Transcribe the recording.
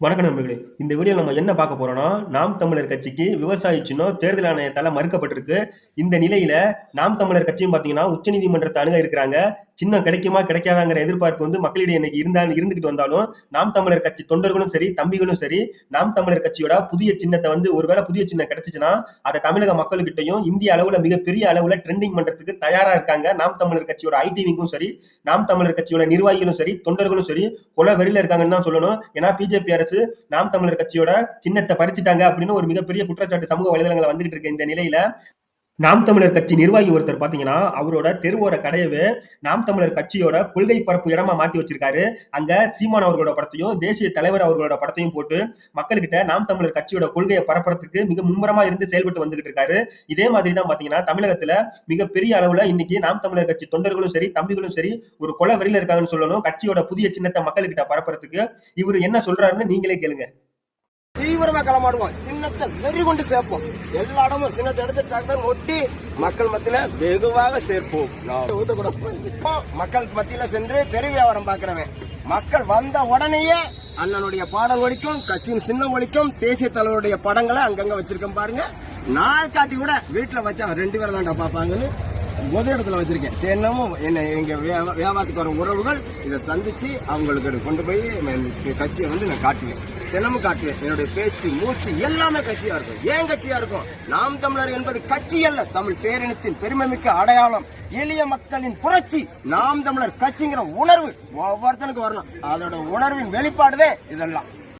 வணக்கம் நண்பர்களே. இந்த வீடியோல நம்ம என்ன பார்க்க போறோம்னா, நாம் தமிழர் கட்சிக்கு விவசாய சின்னம் தேர்தல் ஆணையத்தால மறுக்கப்பட்டிருக்கு. இந்த நிலையில நாம் தமிழர் கட்சியும் பார்த்தீங்கன்னா, உச்சநீதிமன்றத்த அணுக இருக்கிறாங்க. சின்னம் கிடைக்குமா, கிடைக்காதாங்கிற எதிர்பார்ப்பு மக்களிடையே இன்னைக்கு இருந்துகிட்டு வந்தாலும், நாம் தமிழர் கட்சி தொண்டர்களும் சரி, தம்பிகளும் சரி, நாம் தமிழர் கட்சியோட புதிய சின்னத்த ஒருவேளை புதிய சின்னம் கிடைச்சுச்சுன்னா, அத தமிழக மக்கள்கிட்டயும் இந்திய அளவுல மிகப்பெரிய அளவுல ட்ரெண்டிங் பண்றதுக்கு தயாரா இருக்காங்க. நாம் தமிழர் கட்சியோட ஐடி விங்கும் சரி, நாம் தமிழர் கட்சியோட நிர்வாகிகளும் சரி, தொண்டர்களும் சரி, கொலை வெறியில இருக்காங்கன்னு தான் சொல்லணும். ஏன்னா பிஜேபி அரசு நாம் தமிழர் கட்சியோட சின்னத்தை பறிச்சுட்டாங்க அப்படின்னு ஒரு மிகப்பெரிய குற்றச்சாட்டு சமூக வலைதளங்களை வந்துகிட்டு இருக்கு. இந்த நிலையில நாம் தமிழர் கட்சி நிர்வாகி ஒருத்தர் பாத்தீங்கன்னா, அவரோட தெருவோர கடையவே நாம் தமிழர் கட்சியோட கொள்கை பரப்பு இடமா மாத்தி வச்சிருக்காரு. அங்க சீமான் அவர்களோட படத்தையும், தேசிய தலைவர் அவர்களோட படத்தையும் போட்டு மக்கள்கிட்ட நாம் தமிழர் கட்சியோட கொள்கையை பரப்புறதுக்கு மிக மும்முரமா இருந்து செயல்பட்டு வந்துகிட்டு இருக்காரு. இதே மாதிரி தான் பாத்தீங்கன்னா, தமிழகத்துல மிகப்பெரிய அளவுல இன்னைக்கு நாம் தமிழர் கட்சி தொண்டர்களும் சரி, தம்பிகளும் சரி ஒரு கொலை வெறியில இருக்காங்கன்னு சொல்லணும். கட்சியோட புதிய சின்னத்தை மக்கள்கிட்ட பரப்புறதுக்கு இவரு என்ன சொல்றாருன்னு நீங்களே கேளுங்க. தீவிரமா களமாடுவோம். சின்னத்தை வெறி கொண்டு சேர்ப்போம். எல்லா இடமும் சின்னத்தை எடுத்து டிராக்டர் ஒட்டி மக்கள் மத்தியில வெகுவாக சேர்ப்போம். மக்கள் மத்தியில சென்று பெரு வியாபாரம் பார்க்கிறவன் மக்கள் வந்த உடனேயே அண்ணனுடைய பாடல் ஒழிக்கும், கட்சியின் சின்னம் ஒழிக்கும், தேசிய தலைவருடைய படங்களை அங்கங்க வச்சிருக்கேன் பாருங்க. நாள் காட்டி கூட வீட்டுல வச்சா 2 பேர் தான்டா பாப்பாங்கன்னு முதல் இடத்துல வச்சிருக்கேன். தினமும் என்ன எங்க வியாபாரத்துக்கு வர உறவுகள் இதை சந்திச்சு அவங்களுக்கு கொண்டு போய் கட்சியை நான் காட்டுவேன். தினமும் காட்டுவேன். என்னுடைய பேச்சு மூச்சு எல்லாமே கட்சியா இருக்கும். ஏன் கட்சியா இருக்கும்? நாம் தமிழர் என்பது கட்சி அல்ல, தமிழ் பேரினத்தின் பெருமைமிக்க அடையாளம், எளிய மக்களின் புரட்சி. நாம் தமிழர் கட்சிங்கிற உணர்வு ஒவ்வொருத்தனுக்கு வரணும். அதோட உணர்வின் வெளிப்பாடுதே இதெல்லாம்.